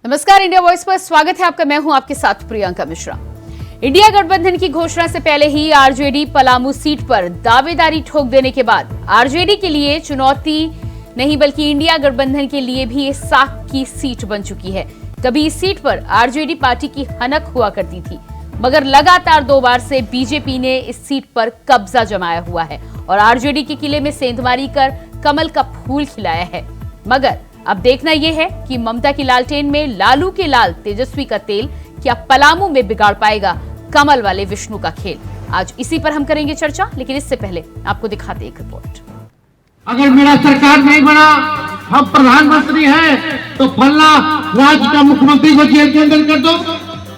नमस्कार, India voice पर स्वागत है आपका। मैं हूं आपके साथ प्रियंका मिश्रा। इंडिया गठबंधन की घोषणा से पहले ही आरजेडी पलामू सीट पर दावेदारी ठोक देने के बाद आरजेडी के लिए चुनौती नहीं बल्कि इंडिया गठबंधन के लिए भी साख की सीट बन चुकी है। कभी इस सीट पर आरजेडी पार्टी की हनक हुआ करती थी, मगर लगातार 2 बार से बीजेपी ने इस सीट पर कब्जा जमाया हुआ है और आरजेडी के किले में सेंधमारी कर कमल का फूल खिलाया है। मगर अब देखना यह है कि ममता की लालटेन में लालू के लाल तेजस्वी का तेल क्या पलामू में बिगाड़ पाएगा कमल वाले विष्णु का खेल। आज इसी पर हम करेंगे चर्चा, लेकिन इससे पहले आपको दिखाते एक रिपोर्ट। अगर मेरा सरकार नहीं बना, हम प्रधानमंत्री हैं, तो फलना राज्य का मुख्यमंत्री को जेल के अंदर कर दो।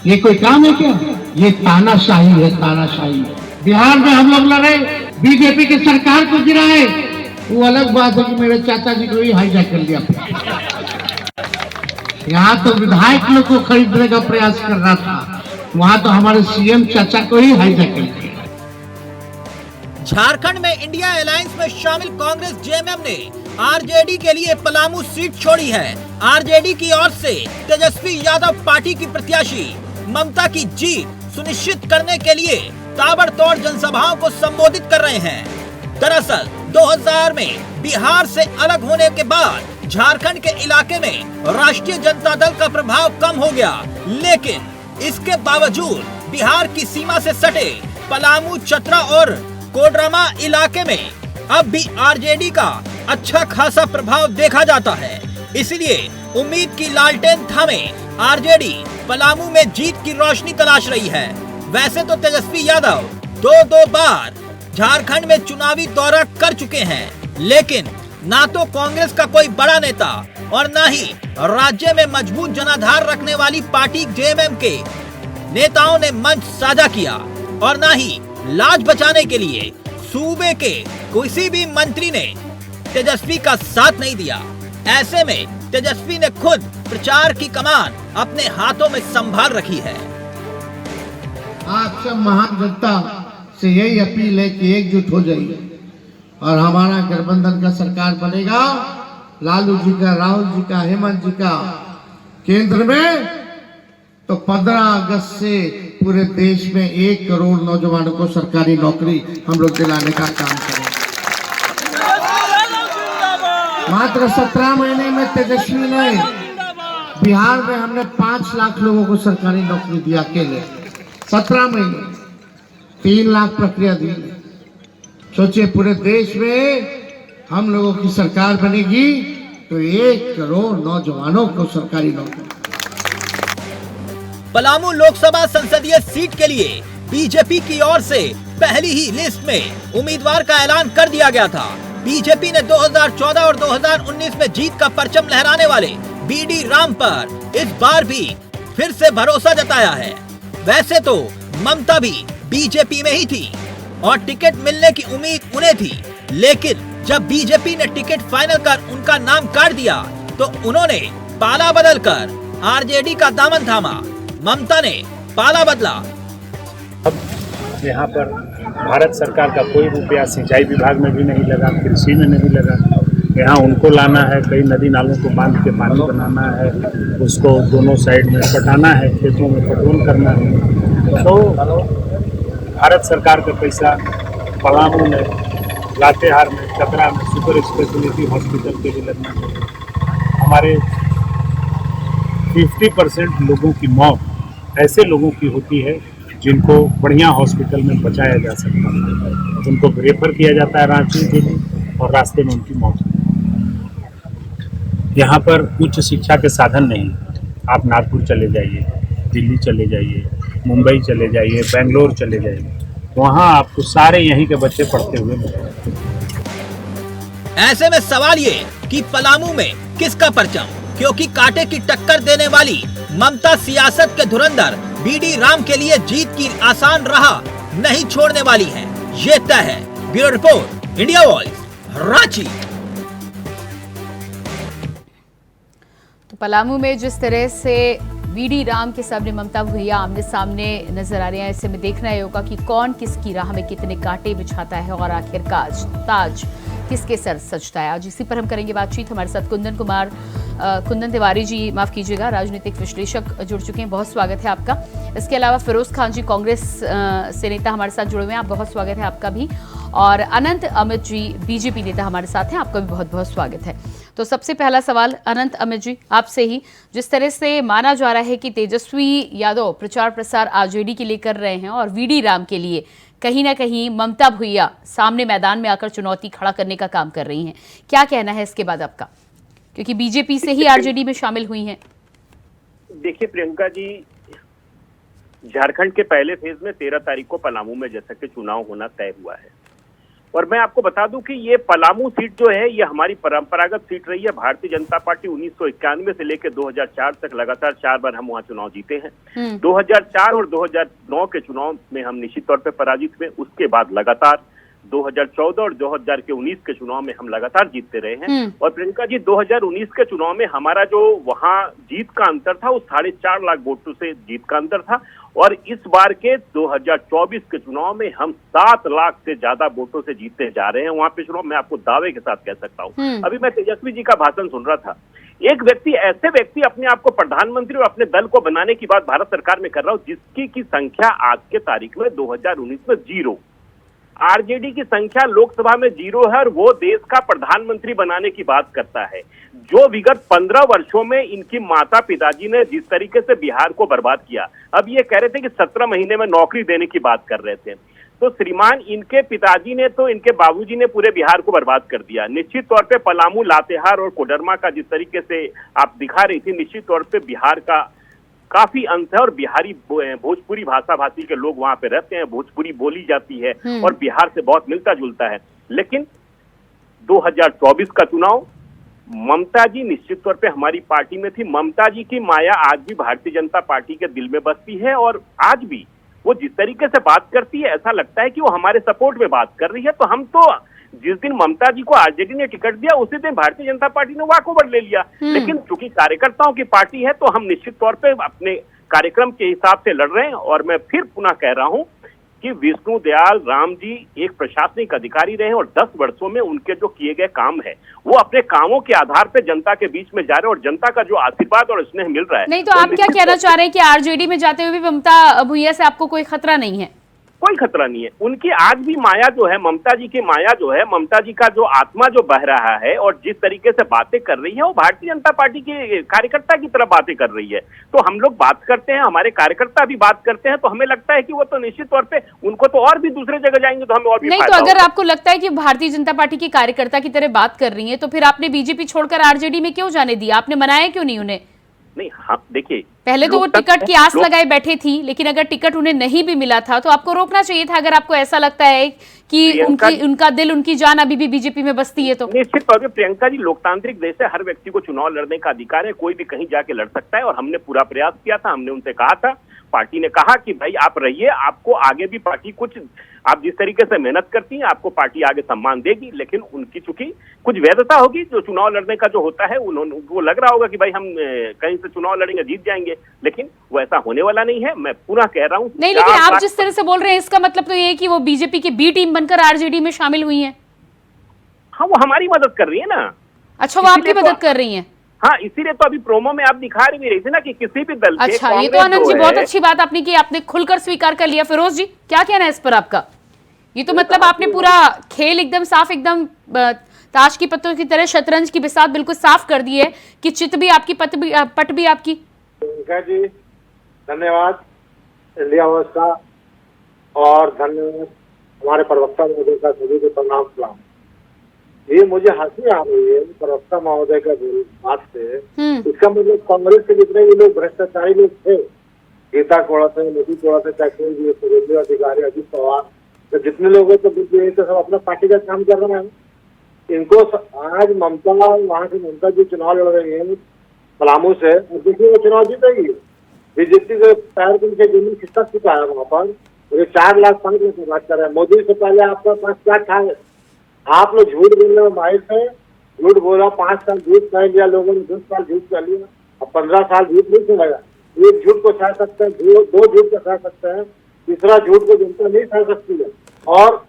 ये कोई काम है क्या? ये तानाशाही है, तानाशाही। बिहार में हम लोग लड़े, बीजेपी की सरकार को गिराए, वो अलग बात है कि मेरे चाचा जी को ही हाईजैक कर लिया। यहाँ तो विधायक लोग को खरीदने का प्रयास कर रहा था, वहाँ तो हमारे सीएम चाचा को ही हाईजैक कर लिया। झारखंड में इंडिया अलायंस में शामिल कांग्रेस जेएमएम ने आरजेडी के लिए पलामू सीट छोड़ी है। आरजेडी की ओर से तेजस्वी यादव पार्टी की प्रत्याशी ममता की जीत सुनिश्चित करने के लिए ताबड़तोड़ जनसभाओं को संबोधित कर रहे हैं। दरअसल 2000 में बिहार से अलग होने के बाद झारखंड के इलाके में राष्ट्रीय जनता दल का प्रभाव कम हो गया, लेकिन इसके बावजूद बिहार की सीमा से सटे पलामू, चतरा और कोडरमा इलाके में अब भी आरजेडी का अच्छा खासा प्रभाव देखा जाता है। इसलिए उम्मीद की लालटेन थामे आरजेडी पलामू में जीत की रोशनी तलाश रही है। वैसे तो तेजस्वी यादव 2 बार झारखंड में चुनावी दौरा कर चुके हैं, लेकिन ना तो कांग्रेस का कोई बड़ा नेता और ना ही राज्य में मजबूत जनाधार रखने वाली पार्टी जेएमएम के नेताओं ने मंच साझा किया और ना ही लाज बचाने के लिए सूबे के किसी भी मंत्री ने तेजस्वी का साथ नहीं दिया। ऐसे में तेजस्वी ने खुद प्रचार की कमान अपने हाथों में संभाल रखी है। आप सब महान जनता से यही अपील है कि एकजुट हो जाइए और हमारा गठबंधन का सरकार बनेगा। लालू जी का, राहुल जी का, हेमंत जी का केंद्र में, तो 15 अगस्त से पूरे देश में 1 करोड़ नौजवानों को सरकारी नौकरी हम लोग दिलाने का काम करेंगे। मात्र 17 महीने में तेजस्वी ने बिहार में हमने 5 लाख लोगों को सरकारी नौकरी दिया अकेले। 17 महीने 3 लाख प्रक्रिया दी। सोचिए पूरे देश में हम लोगों की सरकार बनेगी तो 1 करोड़ नौजवानों को सरकारी नौकरी। पलामू लोकसभा संसदीय सीट के लिए बीजेपी की ओर से पहली ही लिस्ट में उम्मीदवार का ऐलान कर दिया गया था। बीजेपी ने 2014 और 2019 में जीत का परचम लहराने वाले बीडी राम पर इस बार भी फिर से भरोसा जताया है। वैसे तो ममता भी बीजेपी में ही थी और टिकट मिलने की उम्मीद उन्हें थी, लेकिन जब बीजेपी ने टिकट फाइनल कर उनका नाम काट दिया तो उन्होंने पाला बदल कर आरजेडी का दामन थामा। ममता ने पाला बदला। अब यहाँ पर भारत सरकार का कोई रुपया सिंचाई विभाग में भी नहीं लगा, कृषि में नहीं लगा। यहाँ उनको लाना है, कई नदी नालों को बांध के पानी बनाना है, उसको दोनों साइड में पटाना है, खेतों में पटवन करना है। तो भारत सरकार का पैसा पलामू में, लातेहार में, चतरा में सुपर स्पेशलिटी हॉस्पिटल के लिए लगना है। हमारे 50% लोगों की मौत ऐसे लोगों की होती है जिनको बढ़िया हॉस्पिटल में बचाया जा सकता है। उनको रेफर किया जाता है रांची के लिए और रास्ते में उनकी मौत होती है। यहाँ पर उच्च शिक्षा के साधन नहीं। आप नागपुर चले जाइए, दिल्ली चले जाइए, मुंबई चले जाइए, बेंगलोर चले जाइए, वहाँ आपको सारे यहीं के बच्चे पढ़ते हुए मिलेंगे। ऐसे में सवाल ये कि पलामू में किसका परचम, क्योंकि कांटे की टक्कर देने वाली ममता सियासत के धुरंधर बीडी राम के लिए जीत की आसान राह नहीं छोड़ने वाली है, ये तय है। Bureau report, India voice, Ranchi. तो पलामू में जिस तरह से बीडी राम के सामने ममता भुइया आमने सामने नजर आ रहे हैं, ऐसे में देखना ही होगा कि कौन किसकी राह में कितने कांटे बिछाता है और आखिरकार ताज किसके सर सजता है। आज इसी पर हम करेंगे बातचीत। हमारे साथ कुंदन कुमार कुंदन तिवारी जी, माफ कीजिएगा, राजनीतिक विश्लेषक जुड़ चुके हैं, बहुत स्वागत है आपका। इसके अलावा फिरोज खान जी, कांग्रेस से नेता हमारे साथ जुड़े हुए हैं, आप बहुत स्वागत है आपका भी। और अनंत अमित जी, बीजेपी नेता हमारे साथ हैं, आपका भी बहुत बहुत स्वागत है। तो सबसे पहला सवाल अनंत अमित जी आपसे ही, जिस तरह से माना जा रहा है कि तेजस्वी यादव प्रचार प्रसार आरजेडी के लिए कर रहे हैं और वीडी राम के लिए कहीं ना कहीं ममता भुइया सामने मैदान में आकर चुनौती खड़ा करने का काम कर रही हैं, क्या कहना है इसके बाद आपका, क्योंकि बीजेपी से ही आरजेडी में शामिल हुई हैं? देखिए प्रियंका जी, झारखंड के पहले फेज में 13 तारीख को पलामू में जैसा कि चुनाव होना तय हुआ है, और मैं आपको बता दूं कि ये पलामू सीट जो है ये हमारी परंपरागत सीट रही है। भारतीय जनता पार्टी 1991 से लेकर 2004 तक लगातार 4 बार हम वहां चुनाव जीते हैं। 2004 और 2009 के चुनाव में हम निश्चित तौर पे पराजित हुए, उसके बाद लगातार 2014 और 2019 के चुनाव में हम लगातार जीतते रहे हैं। और प्रियंका जी, 2019 के चुनाव में हमारा जो वहां जीत का अंतर था वो 4.5 लाख वोटों से जीत का अंतर था, और इस बार के 2024 के चुनाव में हम 7 लाख से ज्यादा वोटों से जीतते जा रहे हैं वहां पे चुनाव। मैं आपको दावे के साथ कह सकता हूँ। अभी मैं तेजस्वी जी का भाषण सुन रहा था, एक व्यक्ति ऐसे व्यक्ति अपने आप को प्रधानमंत्री और अपने दल को बनाने की बात भारत सरकार में कर रहा हूँ जिसकी की संख्या आज के तारीख में 2019 में 0, आरजेडी की संख्या लोकसभा में 0 है, और वो देश का प्रधानमंत्री बनाने की बात करता है। जो विगत 15 वर्षों में इनकी माता पिताजी ने जिस तरीके से बिहार को बर्बाद किया, अब ये कह रहे थे कि 17 महीने में नौकरी देने की बात कर रहे थे, तो श्रीमान इनके पिताजी ने तो इनके बाबूजी ने पूरे बिहार को बर्बाद कर दिया। निश्चित तौर पे पलामू, लातेहार और कोडरमा का जिस तरीके से आप दिखा रही थी, निश्चित तौर पे बिहार का काफी अंत है, और बिहारी भोजपुरी भाषा भाषी के लोग वहां पे रहते हैं, भोजपुरी बोली जाती है और बिहार से बहुत मिलता जुलता है। लेकिन 2024 का चुनाव, ममता जी निश्चित तौर पे हमारी पार्टी में थी, ममता जी की माया आज भी भारतीय जनता पार्टी के दिल में बसती है, और आज भी वो जिस तरीके से बात करती है ऐसा लगता है कि वो हमारे सपोर्ट में बात कर रही है। तो हम तो जिस दिन ममता जी को आरजेडी ने टिकट दिया उसी दिन भारतीय जनता पार्टी ने वॉकओवर ले लिया। लेकिन चूंकि कार्यकर्ताओं की पार्टी है तो हम निश्चित तौर पे अपने कार्यक्रम के हिसाब से लड़ रहे हैं। और मैं फिर पुनः कह रहा हूं कि विष्णु दयाल राम जी एक प्रशासनिक अधिकारी रहे हैं, और 10 वर्षों में उनके जो किए गए काम है वो अपने कामों के आधार पर जनता के बीच में जा रहे हैं, और जनता का जो आशीर्वाद और स्नेह मिल रहा है। नहीं तो आप क्या कहना चाह रहे हैं कि आरजेडी में जाते हुए भी ममता भुइया से आपको कोई खतरा नहीं है? कोई खतरा नहीं है। उनकी आज भी माया जो है, ममता जी की माया जो है, ममता जी का जो आत्मा जो बह रहा है और जिस तरीके से बातें कर रही है वो भारतीय जनता पार्टी के कार्यकर्ता की तरह बातें कर रही है। तो हम लोग बात करते हैं, हमारे कार्यकर्ता भी बात करते हैं, तो हमें लगता है कि वो तो निश्चित तौर पे उनको तो और भी दूसरे जगह जाएंगे तो हमें और भी नहीं। तो अगर आपको लगता है कि भारतीय जनता पार्टी की कार्यकर्ता की तरह बात कर रही है तो फिर आपने बीजेपी छोड़कर आरजेडी में क्यों जाने दिया? आपने मनाया क्यों नहीं उन्हें? नहीं, हाँ देखिए, पहले तो वो टिकट की आस लगाए बैठे थी, लेकिन अगर टिकट उन्हें नहीं भी मिला था तो आपको रोकना चाहिए था, अगर आपको ऐसा लगता है कि उनका दिल, उनकी जान अभी भी बीजेपी में बसती है। तो निश्चित तौर पे प्रियंका जी, लोकतांत्रिक देश है, हर व्यक्ति को चुनाव लड़ने का अधिकार है, कोई भी कहीं जाके लड़ सकता है। और हमने पूरा प्रयास किया था, हमने उनसे कहा था, पार्टी ने कहा कि भाई आप रहिए, आपको आगे भी पार्टी कुछ, आप जिस तरीके से मेहनत करती हैं आपको पार्टी आगे सम्मान देगी। लेकिन उनकी चूंकि कुछ वैधता होगी, जो चुनाव लड़ने का जो होता है, उनको लग रहा होगा कि भाई हम कहीं से चुनाव लड़ेंगे जीत जाएंगे, लेकिन वो ऐसा होने वाला नहीं है। मैं पूरा कह रहा हूँ नहीं, लेकिन आप जिस तरह से बोल रहे हैं इसका मतलब तो ये है कि वो बीजेपी की बी टीम बनकर आरजेडी में शामिल हुई है। हाँ, वो हमारी मदद कर रही है ना। अच्छा, वो आपकी मदद कर रही है? हाँ, इसीलिए तो अभी प्रोमो में आप दिखा रही थी ना कि किसी भी दल के। अच्छा, ये तो आनंद जी बहुत अच्छी बात आपने की, आपने खुलकर स्वीकार कर लिया। फिरोज जी, क्या कहना है इस पर आपका? ये तो मतलब आपने पूरा खेल एकदम साफ, एकदम ताश की पत्तों की तरह शतरंज की बिसात बिल्कुल साफ कर दी है कि चित भी आपकी, पट भी आपकी। जी धन्यवाद, इंडिया हाउस का, और धन्यवाद हमारे प्रवक्ता महोदय का, सभी को प्रणाम सलाम। ये मुझे हंसी आ रही है प्रवक्ता महोदय का बात से। इसका मतलब कांग्रेस के जितने भी लोग भ्रष्टाचारी लोग थे, गीता कोड़ा थे, निधि कोड़ा थे, चक्रवर्ती सुरेंद्र अधिकारी, अजित पवार, तो जितने लोग हैं तो सब अपना पार्टी का काम कर रहे हैं। इनको आज ममता, वहाँ से ममता जी चुनाव लड़ रही है पलामू से, और देखिए वो चुनाव जीतेगी। बीजेपी के पैर के जमीन खिसक चुका है वहाँ पर, 4 लाख 5 लाख की बात कर रहे हैं। मोदी से पहले आपका 5 लाख था। आप लोग झूठ बोलने में माहिर थे, झूठ बोला, 5 साल झूठ सह लिया लोगों ने, 10 साल झूठ कर लिया, अब 15 साल झूठ नहीं सुनेगा। एक झूठ को सह सकते हैं, 2 झूठ को सह सकते हैं, तीसरा झूठ को जनता नहीं सह सकती है। और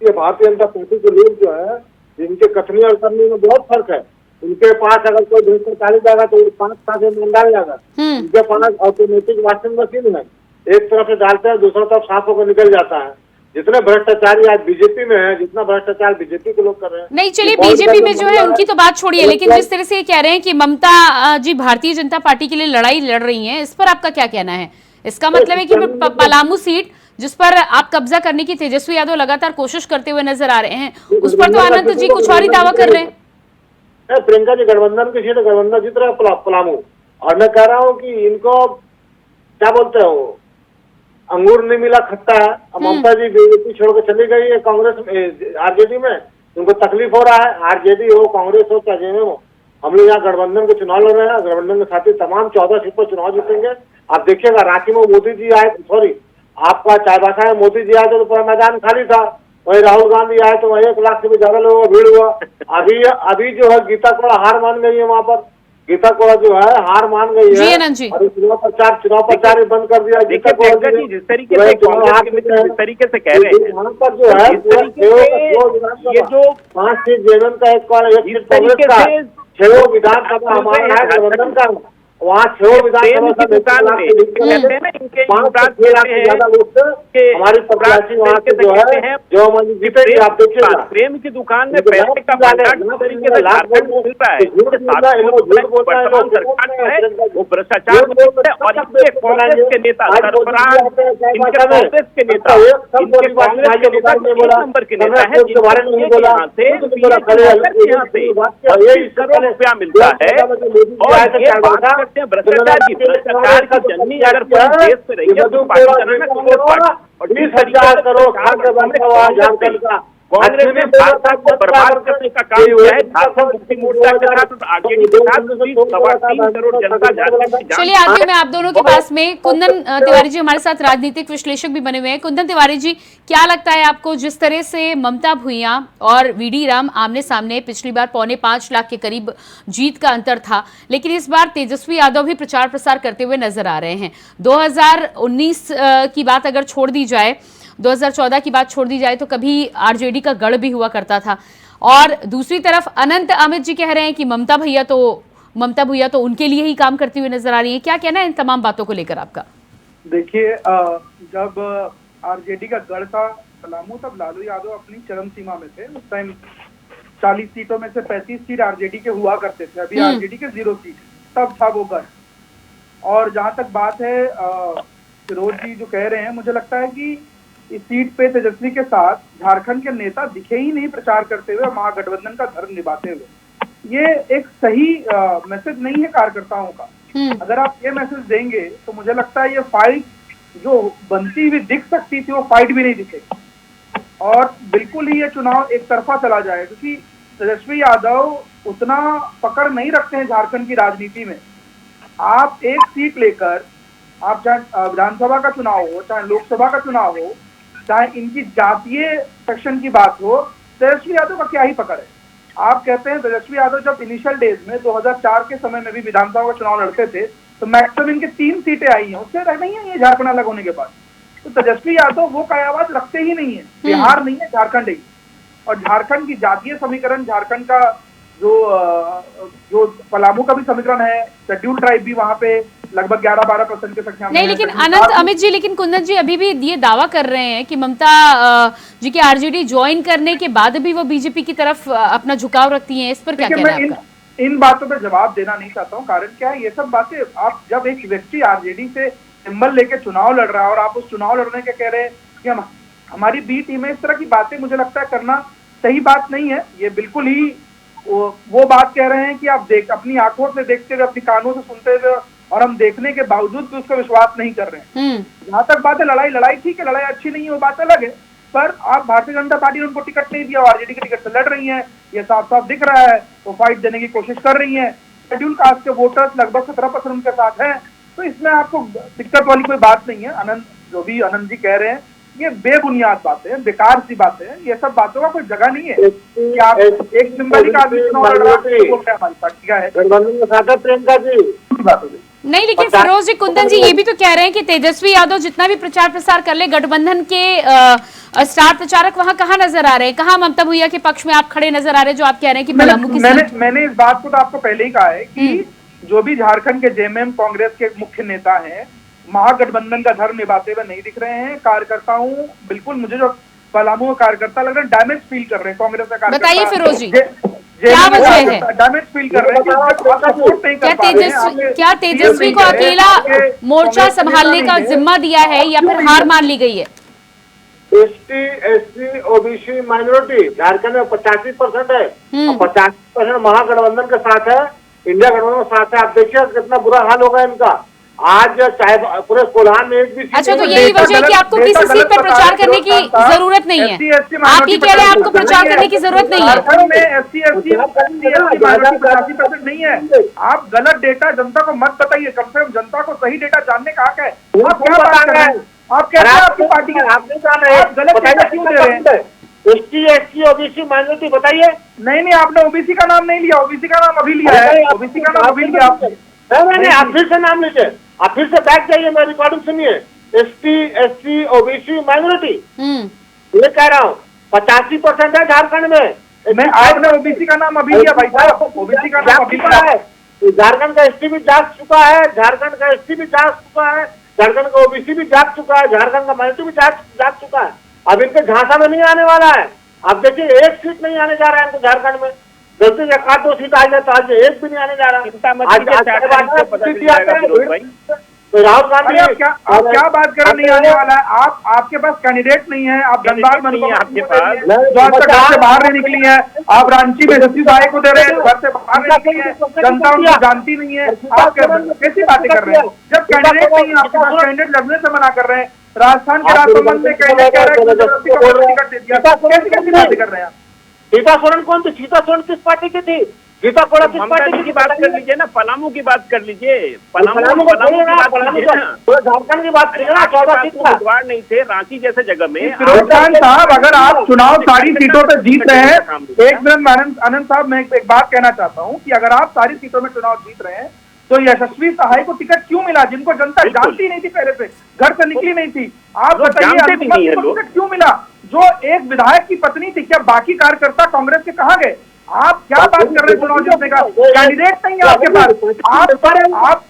ये भारतीय जनता पार्टी के लोग जो है, जिनके कथनी और करनी में बहुत फर्क है, उनके पास अगर कोई भ्रष्टाचारी जाएगा तो 5 साल से मान डाल जाएगा। उनके पास ऑटोमेटिक वॉशिंग मशीन है, एक तरफ से डालते हैं दूसरी तरफ साफ होकर निकल जाता है। जितने भ्रष्टाचारी आज बीजेपी में है, जितना भ्रष्टाचार बीजेपी के लोग कर रहे हैं। नहीं चलिए, बीजेपी में जो है उनकी तो बात छोड़िए, लेकिन जिस तरह से ये कह रहे हैं कि ममता जी भारतीय जनता पार्टी के लिए लड़ाई लड़ रही हैं, इस पर आपका क्या कहना है? इसका मतलब है कि पलामू सीट जिस पर आप कब्जा करने की तेजस्वी यादव लगातार कोशिश करते हुए नजर आ रहे हैं, उस पर तो अनंत जी कुछ और ही दावा कर रहे हैं। प्रियंका जी गठबंधन की सीट गठबंधन जीत रहा है पलामू, और मैं कह रहा हूँ कि इनको क्या बोलते हो, अंगूर नहीं मिला खट्टा है। ममता जी बीजेपी छोड़ के चली गई है कांग्रेस आरजेडी में, उनको तकलीफ हो रहा है। आरजेडी हो, कांग्रेस हो, चाहे जेएमएम हो, हम लोग यहाँ गठबंधन के चुनाव लड़ रहे हैं। गठबंधन के साथी तमाम 14 सीट पर चुनाव जीतेंगे। आप देखिएगा रांची में मोदी जी आए, सॉरी आपका चाईबासा में मोदी जी आए तो पूरा मैदान खाली था। वही राहुल गांधी आए तो वही 1 लाख से भी ज्यादा लोगों का भीड़ हुआ। अभी जो है गीता कोड़ा हार मान गई है, वहाँ पर गीता कोड़ा जो है हार मान गई है और चुनाव प्रचार ही बंद कर दिया। देखिए प्रियंका जी, जिस तरीके से कांग्रेस के मित्र जिस तरीके से कह रहे हैं, वहाँ पर जो है ये जो 5 सीट जेएमएम का, एक सीट कांग्रेस का, 6 विधानसभा हमारा है गठबंधन का, वहाँ 6 विधानसभा हमारी प्रत्याशी वहाँ से जो है जो जीतेगी। आप देखिएगा प्रेम की दुकान में पैसे का तरीके से झारखंड में मिल रहा है, वर्तमान सरकार जो है वो भ्रष्टाचार और इनके कांग्रेस के नेता सरफराज, इनके कांग्रेस के नेता, इनके कांग्रेस के नेता 1 नंबर के नेता है, यहाँ से करोड़ रुपया मिलता है। और ये बात करते हैं भ्रष्टाचार की जननी अगर पूरे देश में रही है तो पार्टी का नाम है कांग्रेस पार्टी, और 20,000 करोड़ कांग्रेस ने भाजपा को बर्बाद करने का काम किया है। झारखंड मुक्ति मोर्चा के साथ आरजेडी के साथ 3.25 करोड़ जनता झारखंड। चलिए आगे मैं आप दोनों के पास में कुंदन तिवारी जी हमारे साथ राजनीतिक विश्लेषक भी बने हुए हैं। कुंदन तिवारी जी, क्या लगता है आपको, जिस तरह से ममता भूइयां और वीडी राम आमने सामने, पिछली बार 4.25 लाख के करीब जीत का अंतर था, लेकिन इस बार तेजस्वी यादव भी प्रचार प्रसार करते हुए नजर आ रहे हैं। 2019 की बात अगर छोड़ दी जाए, 2014 की बात छोड़ दी जाए तो कभी आरजेडी का गढ़ भी हुआ करता था, और दूसरी तरफ अनंत अमित जी कह रहे हैं कि ममता भूइयां तो उनके लिए ही काम करती हुई नजर आ रही है। क्या कहना है इन तमाम बातों को लेकर आपका? देखिए, जब आरजेडी का गढ़ था पलामू, तब लालू यादव अपनी चरम सीमा में थे। उस टाइम 40 सीटों में से 35 सीट आरजेडी के हुआ करते थे, अभी आरजेडी के 0 सीट, तब था वो गढ़। और जहां तक बात है फिरोज जी जो कह रहे हैं, मुझे लगता है कि इस सीट पे तेजस्वी के साथ झारखंड के नेता दिखे ही नहीं प्रचार करते हुए, महागठबंधन का धर्म निभाते हुए। ये एक सही मैसेज नहीं है कार्यकर्ताओं का। अगर आप ये मैसेज देंगे तो मुझे लगता है ये फाइट जो बनती हुई दिख सकती थी वो फाइट भी नहीं दिखेगी, और बिल्कुल ही ये चुनाव एक तरफा चला जाए, क्योंकि तेजस्वी यादव उतना पकड़ नहीं रखते हैं झारखंड की राजनीति में। आप एक सीट लेकर, आप चाहे विधानसभा का चुनाव हो, चाहे लोकसभा का चुनाव हो, चाहे इनकी जातीय सेक्शन की बात हो, तेजस्वी यादव का क्या ही पकड़ है। आप कहते हैं तेजस्वी यादव जब इनिशियल डेज में 2004 के समय में भी विधानसभा का चुनाव लड़ते थे तो मैक्सिमम इनके 3 सीटें आई हैं, उससे रह नहीं है ये झारखंड अलग होने के बाद। तो तेजस्वी यादव वो कायावाद रखते ही नहीं है। बिहार नहीं है, झारखंड ही। और झारखंड की जातीय समीकरण, झारखंड का जो पलामू का भी समीकरण है, शेड्यूल ट्राइब भी वहां पे लगभग 11-12% की संख्या में नहीं, लेकिन अनंत अमित जी, लेकिन कुंदन जी अभी भी ये दावा कर रहे हैं कि ममता जी के आरजेडी ज्वाइन करने के बाद भी वो बीजेपी की तरफ अपना झुकाव रखती हैं। इस पर क्या कहना है आपका? इन बातों पर जवाब देना नहीं चाहता हूँ। कारण क्या है, ये सब बातें आप जब एक व्यक्ति आरजेडी से सिंबल लेके चुनाव लड़ रहा है और आप उस चुनाव लड़ने के कह रहे हैं कि हमारी बी टीम है, इस तरह की बातें मुझे लगता है करना सही बात नहीं है। ये बिल्कुल ही वो बात कह रहे हैं कि आप अपनी आंखों से देखते हुए, अपनी कानों से सुनते हुए, और हम देखने के बावजूद भी उसका विश्वास नहीं कर रहे हैं। जहां तक बात है लड़ाई ठीक है, लड़ाई अच्छी नहीं है वो बात अलग है, पर आप भारतीय जनता पार्टी ने उनको टिकट नहीं दिया, आरजेडी के टिकट से लड़ रही है, ये साफ साफ दिख रहा है। वो फाइट देने की कोशिश कर रही है। शेड्यूल कास्ट के वोटर्स लगभग 17% उनके साथ है, तो इसमें आपको दिक्कत वाली कोई बात नहीं है। आनंद जी कह रहे हैं ये बेबुनियाद बातें, बेकार सी बातें हैं। ये सब बातों का कोई जगह नहीं है कि आप एक सिंबलिक आदमी चुनाव लड़ रहा है हमारी पार्टी का है। प्रियंका जी नहीं, लेकिन फिरोज जी, कुंदन जी ये भी तो कह रहे हैं कि तेजस्वी यादव जितना भी प्रचार प्रसार कर ले, गठबंधन के और स्टार प्रचारक वहां कहाँ नजर आ रहे हैं, कहाँ ममता भुइया के पक्ष में आप खड़े नजर आ रहे हैं, जो आप कह रहे हैं कि पलामू की सीट? मैंने इस बात को तो आपको पहले ही कहा है कि जो भी झारखंड के जेएमएम कांग्रेस के मुख्य नेता हैं, महागठबंधन का धर्म निभाते हुए नहीं दिख रहे हैं। कार्यकर्ताओं, बिल्कुल मुझे जो पलामू में कार्यकर्ता लग रहे हैं, डैमेज फील कर रहे हैं कांग्रेस का कार्यकर्ता। बताइए फिरोज जी, क्या वजह है? डैमेज फील कर रहे हैं कि सपोर्ट नहीं कर पा रहे हैं। क्या तेजस्वी को अकेला मोर्चा संभालने का जिम्मा दिया है या फिर हार मान ली गई है? ST, SC, OBC, minority Jharkhand में 85% है और 85% महागठबंधन के साथ है, इंडिया गठबंधन के साथ है। आप देखिए कितना बुरा हाल होगा इनका। आज चाहे पूरे कोल्हान में एक भी अच्छा, तो यही वजह है कि आपको किसी सीट पर प्रचार करने की जरूरत नहीं है। आप ही कह रहे हैं आपको प्रचार करने की जरूरत नहीं है। झारखंड में एससी, एसटी, माइनॉरिटी 85% नहीं है। आप गलत डेटा जनता को मत बताइए, कम से कम जनता को सही डेटा जानने का हक है। आप क्या बात कर रहे हैं? आप कह रहे हैं आपकी पार्टी के, आप नहीं जान रहे, आप गलत डेटा क्यों दे रहे हैं? एसटी, एससी, ओबीसी, माइनॉरिटी बताइए। नहीं, आपने ओबीसी का नाम नहीं लिया, ओबीसी का नाम अभी लिया है, ओबीसी का नाम अभी लिया आपने। नहीं, आप फिर से नाम लीजिए, आप फिर से बैक जाइए, मैं रिकॉर्डिंग सुनिए। एसटी, एससी, ओबीसी, माइनॉरिटी, ये कह रहा हूँ 85% है झारखंड में। आपने ओबीसी का नाम अभी लिया भाई साहब, ओबीसी का नाम अभी लिया है। झारखंड का एसटी भी जाग चुका है, झारखंड का एसटी भी जाग चुका है, झारखंड का ओबीसी भी जाग चुका है, झारखंड का माइनॉरिटी भी जाग चुका है। अब इनके झांसा में नहीं आने वाला है। आप देखिए, एक सीट नहीं आने जा रहा है इनको झारखंड में। गलती से 1-2 सीट आ जाए तो आज एक भी नहीं आने जा रहा है। राहुल गांधी, आप क्या बात कर रहे नहीं आने वाला है? आपके पास कैंडिडेट नहीं है, आप धनबाद में आपके पास जो आज तक घर से बाहर नहीं निकली है, आप रांची में जस्टिस आय को दे रहे हैं, घर से बाहर नहीं निकली है, जनता उनको जानती नहीं है। आप कैसी बातें कर रहे हैं जब कैंडिडेट नहीं है आपके पास? कैंडिडेट लड़ने से मना कर रहे हैं। राजस्थान के राजसमंद में कैंडिडेट कह रहे हैं टिकट दे दिया, कैसी बातें कर रहे हैं आप? सीता सोरेन कौन थी? सीता सोरेन किस पार्टी की थी? गीता कोड़ा किस पार्टी की बात कर लीजिए ना, पलामू की बात कर लीजिए। पलामू झारखंड की बात करिए ना। 14 सीट उम्मीदवार नहीं थे रांची जैसे जगह में। फिरोज खान साहब, अगर आप चुनाव सारी सीटों पे जीत रहे हैं, एक मिनट आनंद साहब, मैं एक बात कहना चाहता हूँ कि अगर आप सारी सीटों में चुनाव जीत रहे हैं तो यशस्वी सहाय को टिकट क्यों मिला, जिनको जनता जानती नहीं थी, पहले से घर से निकली नहीं थी? आप बताइए टिकट क्यों मिला? जो एक विधायक की पत्नी थी, क्या बाकी कार्यकर्ता कांग्रेस के कहाँ गए? आप क्या बात कर रहे हैं चुनाव जीतने का? कैंडिडेट नहीं है आपके पास,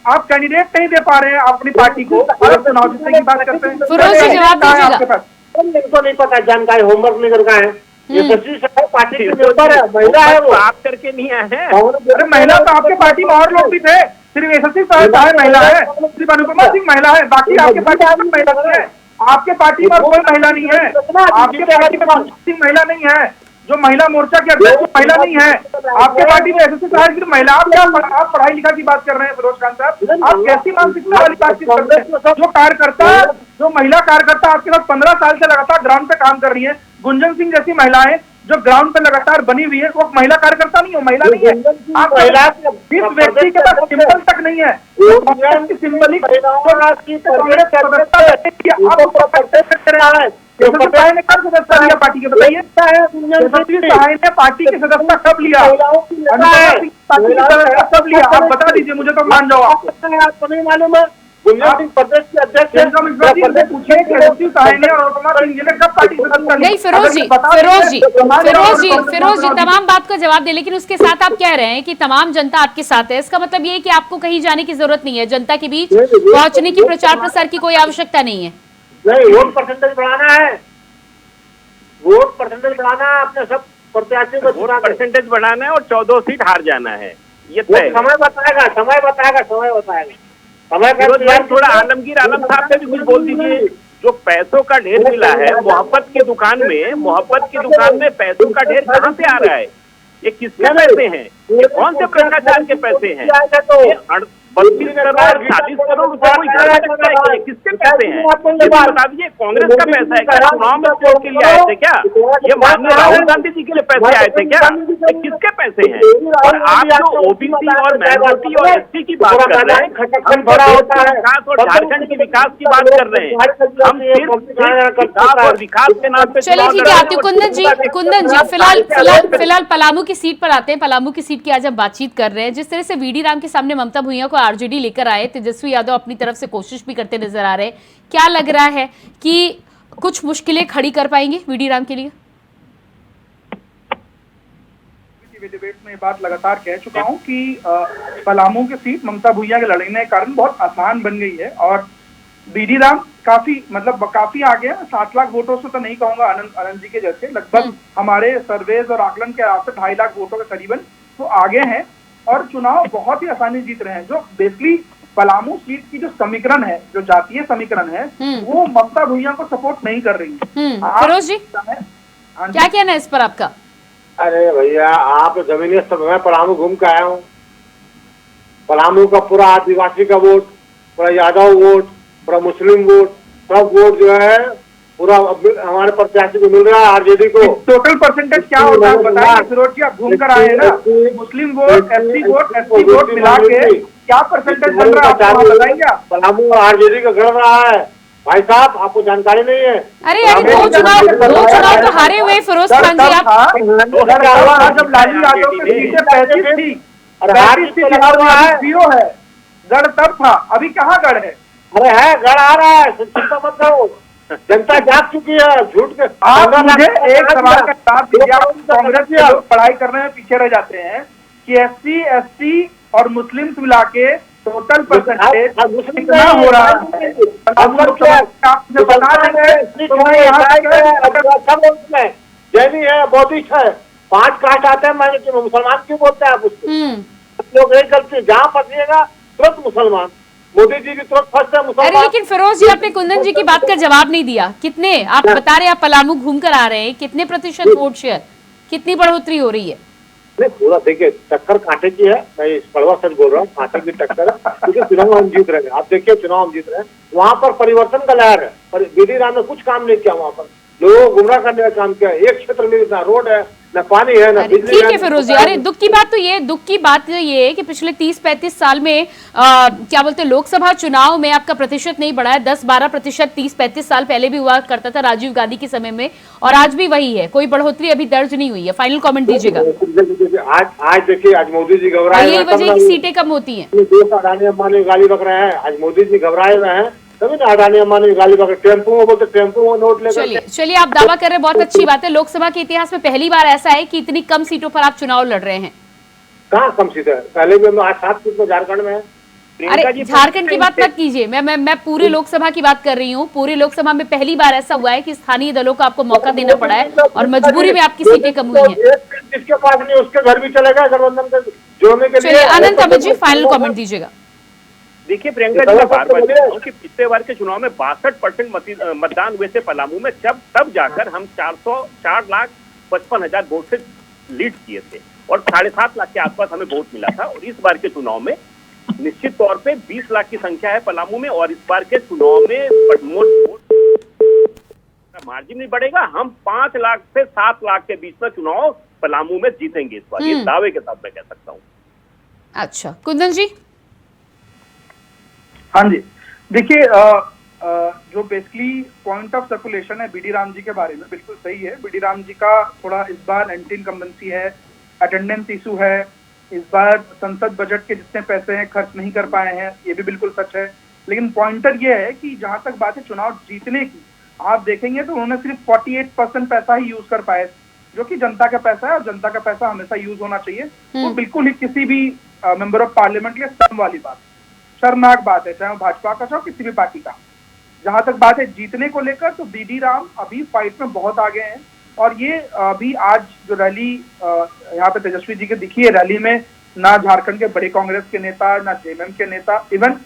आप कैंडिडेट नहीं दे पा रहे हैं अपनी पार्टी को, और चुनाव जीतने की बात करते हैं। आपके पास इनको नहीं पता, जानकारी होमवर्क नहीं कर है। यशस्वी सहाय पार्टी के मेंबर है, महिला है, वो आप करके नहीं आए हैं। अरे महिला तो आपके पार्टी में और लोग भी थे, सिर्फ यशस्वी सहाय महिला है, सिर्फ अनुपमा सिंह महिला है, बाकी आपके पार्टी में महिला नहीं है। आपके पार्टी में कोई महिला नहीं है, आपके पार्टी में सिंह महिला नहीं है, जो महिला मोर्चा की अध्यक्ष महिला नहीं है आपके पार्टी में। यशस्वी सहाय सिर्फ महिला। आप पढ़ाई लिखा की बात कर रहे हैं फिरोज खान साहब, आप कैसी मानसिकता वाली बातचीत करते हैं? जो कार्यकर्ता, जो महिला कार्यकर्ता आपके साथ 15 साल से लगातार ग्राउंड पे काम कर रही है, गुंजन सिंह जैसी महिलाएं जो ग्राउंड पे लगातार बनी हुई है, वो महिला कार्यकर्ता नहीं हो, महिला नहीं है। आप जिस व्यक्ति के पास सिंबल तक नहीं है, सिंबलिक सदस्यता पार्टी के, बताइए सहाय ने पार्टी की सदस्यता कब लिया, कब लिया? आप बता दीजिए मुझे, तो मान जाओ। आपको नहीं मालूम है? प्रदेश के अध्यक्ष नहीं, फिरोज जी तमाम बात का जवाब दे, लेकिन उसके साथ आप कह रहे हैं कि तमाम जनता आपके साथ है। इसका मतलब ये है कि आपको कहीं जाने की जरूरत नहीं है, जनता के बीच पहुंचने की, प्रचार प्रसार की कोई आवश्यकता नहीं है। नहीं, वोट परसेंटेज बढ़ाना है, वोट परसेंटेज बढ़ाना है, अपने सब प्रत्याशी को वोट परसेंटेज बढ़ाना है और 14 सीट हार जाना है। ये समय बताएगा, समय बताएगा, समय बताएगा। थोड़ा आलमगीर आलम साहब से भी कुछ बोल दीजिए। जो पैसों का ढेर मिला है मोहब्बत की दुकान में पैसों का ढेर कहाँ से आ रहा है? ये किसके पैसे हैं? ये कौन से भ्रष्टाचार के पैसे हैं? 32 करोड़ 40 करोड़ रुपए कोई घर में रखता है कि किसके पैसे हैं? ये बता दीजिए। कांग्रेस का पैसा है क्या? चुनाव में वोट के लिए आए थे क्या? ये माननीय राहुल गांधी जी के लिए पैसे आए थे क्या? ये किसके पैसे हैं? और आप जो ओबीसी और माइनॉरिटी और एसटी की बात कर रहे हैं, हम विकास और झारखंड के विकास की बात कर रहे हैं। हम सिर्फ विकास और विकास के नाम पे। चलिए ठीक है, आपके कुंदन जी फिलहाल पलामू की सीट पर आते हैं। पलामू की सीट की आज हम बातचीत कर रहे हैं। जिस तरह से वीडी राम के सामने ममता भुइया को आरजेडी लेकर आए, तेजस्वी यादव अपनी तरफ से कोशिश भी करते नजर आ रहे हैं। क्या लग रहा है कि कुछ मुश्किलें खड़ी कर पाएंगे वीडी राम के लिए? डिबेट में ये बात लगातार कह चुका हूं कि पलामू की सीट ममता भुइयां के लड़ने के कारण बहुत आसान बन गई है और बीडी राम काफी आगे है। 7 लाख वोटों से तो नहीं कहूंगा आनंद जी के जैसे, लगभग हमारे सर्वेज और आकलन के हिसाब से 2.5 लाख वोटों के करीबन तो आगे हैं और चुनाव बहुत ही आसानी जीत रहे हैं। जो बेसिकली पलामू सीट की जो समीकरण है, जो जातीय समीकरण है, वो ममता भुइयां को सपोर्ट नहीं कर रही है। फिरोज जी क्या कहना है इस पर आपका? अरे भैया, आप जमीनी स्तर में पलामू घूम के आया हूँ। पलामू का पूरा आदिवासी का वोट, पूरा यादव वोट, पूरा मुस्लिम वोट, सब वोट जो है पूरा हमारे प्रत्याशी को मिल रहा है, आरजेडी को। टोटल परसेंटेज क्या होता है बताइए फिरोज जी, आप घूम कर आए हैं ना। मुस्लिम वोट, एससी वोट मिला के क्या परसेंटेज बन रहा है बताइए। पलामू आरजेडी का गढ़ रहा है भाई साहब, आपको जानकारी नहीं है। अरे दो चुनाव तो हारे हुए फिरोज खान जी आप। जब लालू यादव की सीटें 35 थी, 35 थी, है गढ़ तब था, अभी कहाँ गढ़ है? अरे है, गढ़ आ रहा है, चिंता मत करो, जनता जाग चुकी है। झूठ के आप मुझे एक सवाल का जवाब दीजिए। कांग्रेस के लोग पढ़ाई करने में पीछे रह जाते हैं कि एससी, एसटी और मुस्लिम मिला के टोटल परसेंटेज कितना हो रहा है? जैनी है, बौद्धिस्ट है, 5 कास्ट आते हैं, मैंने मुसलमान क्यों बोलते हैं आप उसको? लोग एक गलती, जहाँ फंसिएगा तुरंत मुसलमान। मोदी जी की तुरंत फंसते हैं मुसलमान। अरे लेकिन फिरोज जी, आपने कुंदन जी की बात का जवाब नहीं दिया। कितने आप बता रहे हैं, आप पलामू घूम कर आ रहे हैं, कितने प्रतिशत वोट शेयर, कितनी बढ़ोतरी हो रही है? नहीं, पूरा देखिए, टक्कर कांटे की है, मैं कड़वा सच बोल रहा हूँ, कांटे की टक्कर है, क्योंकि चुनाव हम जीत रहे हैं। आप देखिए, चुनाव हम जीत रहे हैं, वहाँ पर परिवर्तन का लहर है, पर बीडी राम ने कुछ काम नहीं किया। वहाँ पर लोगों को गुमराह करने का काम किया। एक क्षेत्र में ना रोड है, न पानी है, न बिजली है। ठीक है फिरोज जी, अरे दुख की बात तो ये है कि पिछले 30-35 साल में क्या बोलते हैं, लोकसभा चुनाव में आपका प्रतिशत नहीं बढ़ा है। 10-12% 30-35 साल पहले भी हुआ करता था राजीव गांधी के समय में, और आज भी वही है, कोई बढ़ोतरी अभी दर्ज नहीं हुई है। फाइनल कमेंट दीजिएगा। आज देखिए, आज मोदी जी घबराए, यही वजह की सीटें कम होती है। अडानी अंबानी गाली बक रहे हैं, आज मोदी जी घबराए हुए हैं, तभी ना अडानी अंबानी गाली बक। टेम्पो में बोलते, टेम्पो में नोट लेकर। चलिए आप दावा कर रहे हैं, बहुत अच्छी बात है। लोकसभा के इतिहास में पहली बार ऐसा है कि इतनी कम सीटों पर आप चुनाव लड़ रहे हैं। कहाँ कम सीटें? पहले भी हम 8-7 सीट में झारखंड में है। अरे झारखंड की बात मत कीजिए, मैं पूरे लोकसभा की बात कर रही हूँ। पूरे लोकसभा में पहली बार ऐसा हुआ है कि स्थानीय दलों को आपको मौका देना पड़ा है और मजबूरी में आपकी सीटें कम हुई हैं। जिसके पास नहीं उसके घर भी चलेगा गठबंधन के जोड़ने के लिए। अनंत अमित जी, फाइनल कमेंट दीजिएगा। देखिए प्रियंका जी, मैं बार बार कह रहा हूं कि पिछले बार के चुनाव में 62% मतदान हुए थे पलामू में, तब जाकर हम 4,55,000 वोट से लीड किए थे और 7.5 लाख के आसपास हमें वोट मिला था। और इस बार के चुनाव में निश्चित तौर पे 20 लाख की संख्या है पलामू में, और इस बार के चुनाव में मार्जिन नहीं बढ़ेगा। हम 5 लाख से 7 लाख के बीच में चुनाव पलामू में जीतेंगे इस बार, ये दावे के साथ मैं कह सकता हूँ। अच्छा, कुंदन जी। हाँ जी, देखिए, जो बेसिकली पॉइंट ऑफ सर्कुलेशन है बीडी राम जी के बारे में, बिल्कुल सही है। बीडी राम जी का थोड़ा इस बार एंटी इनकम्बेंसी है, अटेंडेंस इशू है। इस बार संसद बजट के जितने पैसे हैं खर्च नहीं कर पाए हैं, ये भी बिल्कुल सच है। लेकिन पॉइंटर ये है कि जहां तक बात है चुनाव जीतने की, आप देखेंगे तो उन्होंने सिर्फ 48% पैसा ही यूज कर पाए, जो कि जनता का पैसा है और जनता का पैसा हमेशा यूज होना चाहिए। वो बिल्कुल ही किसी भी मेंबर ऑफ पार्लियामेंट के शर्म वाली बात, शर्मनाक बात है, चाहे वो भाजपा का, चाहे किसी भी पार्टी का। जहां तक बात है जीतने को लेकर, तो बीडी राम अभी फाइट में बहुत आगे हैं। और ये अभी आज जो रैली यहाँ पे तेजस्वी जी की दिखी है, रैली में ना झारखंड के बड़े कांग्रेस के नेता, ना जेएमएम के नेता, इवन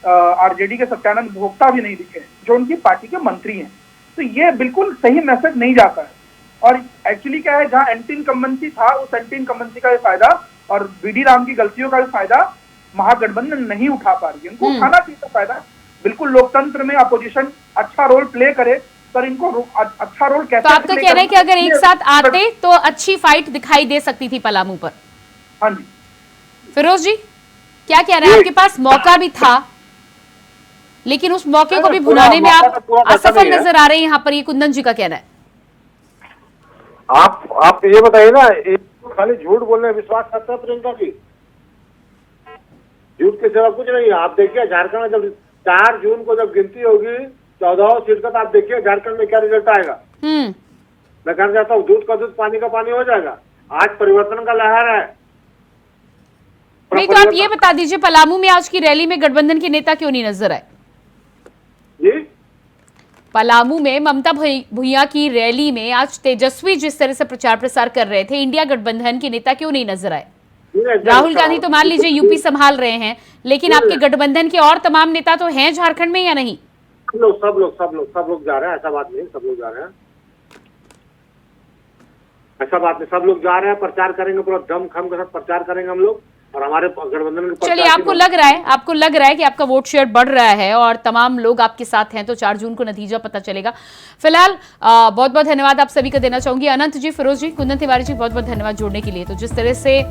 आरजेडी के सत्यानंद भोक्ता भी नहीं दिखे, जो उनकी पार्टी के मंत्री हैं। तो ये बिल्कुल सही मैसेज नहीं जाता है। और एक्चुअली क्या है, जहां एंटी इनकम्बेंसी था, उस एंटी इनकम्बेंसी का भी फायदा और बीडी राम की गलतियों का भी फायदा महागठबंधन नहीं उठा पा रही है। इनको उठाना चाहिए फायदा। बिल्कुल लोकतंत्र में अपोजिशन अच्छा रोल प्ले करे, पर इनको अच्छा रोल कैसे? तो आपका कहना है कि अगर एक साथ आते तो अच्छी फाइट दिखाई दे सकती थी पलामू पर? हाँ जी। फिरोज जी क्या कह रहे हैं? आपके पास मौका भी था, लेकिन उस मौके को भी भुनाने में आप असफल नजर आ रहे हैं यहाँ पर, ये कुंदन जी का कहना है। आप ये बताइए ना, खाली झूठ बोलने में विश्वास करता है प्रियंका जी? झूठ के सिवा कुछ नहीं है। आप देखिए झारखंड में जब 4 जून को जब गिनती होगी 14 सीट का, तो आप देखिए झारखंड में क्या रिजल्ट आएगा। मैं कहना चाहता हूँ दूध का दूध पानी का पानी हो जाएगा। आज परिवर्तन का लहर है। नहीं तो आप ये बता दीजिए, पलामू में आज की रैली में गठबंधन के नेता क्यों नहीं नजर आए? जी, पलामू में ममता भुइयां की रैली में आज तेजस्वी जिस तरह से प्रचार प्रसार कर रहे थे, इंडिया गठबंधन के नेता क्यों नहीं नजर आए? राहुल गांधी तो मान लीजिए यूपी संभाल रहे हैं, लेकिन आपके गठबंधन के और तमाम नेता तो हैं झारखंड में या नहीं? सब लोग जा रहे हैं, ऐसा बात नहीं, सब लोग जा रहे हैं, ऐसा बात नहीं, सब लोग जा रहे हैं, प्रचार करेंगे, पूरा दमखम के साथ प्रचार करेंगे हम लोग। और हमारे गठबंधन के चलिए, आपको लग रहा है कि आपका वोट शेयर बढ़ रहा है और तमाम लोग आपके साथ हैं, तो 4 जून को नतीजा पता चलेगा। फिलहाल बहुत बहुत धन्यवाद आप सभी का देना चाहूंगी। अनंत जी, फिरोज जी, कुंदन तिवारी जी, बहुत बहुत धन्यवाद जोड़ने के लिए। तो जिस तरह से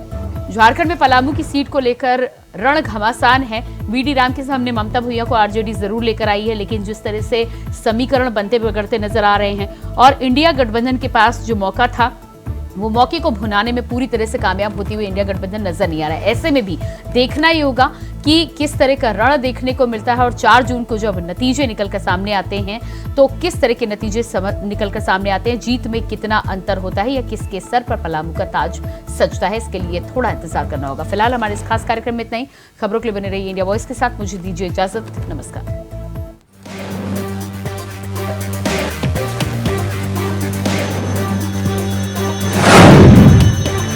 झारखंड में पलामू की सीट को लेकर रण घमासान है, वीडी राम के सामने ममता भुइयां को आरजेडी जरूर लेकर आई है, लेकिन जिस तरह से समीकरण बनते बिगड़ते नजर आ रहे हैं और इंडिया गठबंधन के पास जो मौका था वो मौके को भुनाने में पूरी तरह से कामयाब होती हुई इंडिया गठबंधन नजर नहीं आ रहा है। ऐसे में भी देखना ही होगा कि किस तरह का रण देखने को मिलता है और 4 जून को जब नतीजे निकलकर सामने आते हैं तो किस तरह के नतीजे निकलकर सामने आते हैं, जीत में कितना अंतर होता है या किसके सर पर पलामू का ताज सजता है, इसके लिए थोड़ा इंतजार करना होगा। फिलहाल हमारे इस खास कार्यक्रम में इतना ही। खबरों के लिए बने रहिए इंडिया वॉइस के साथ। मुझे दीजिए इजाजत। नमस्कार।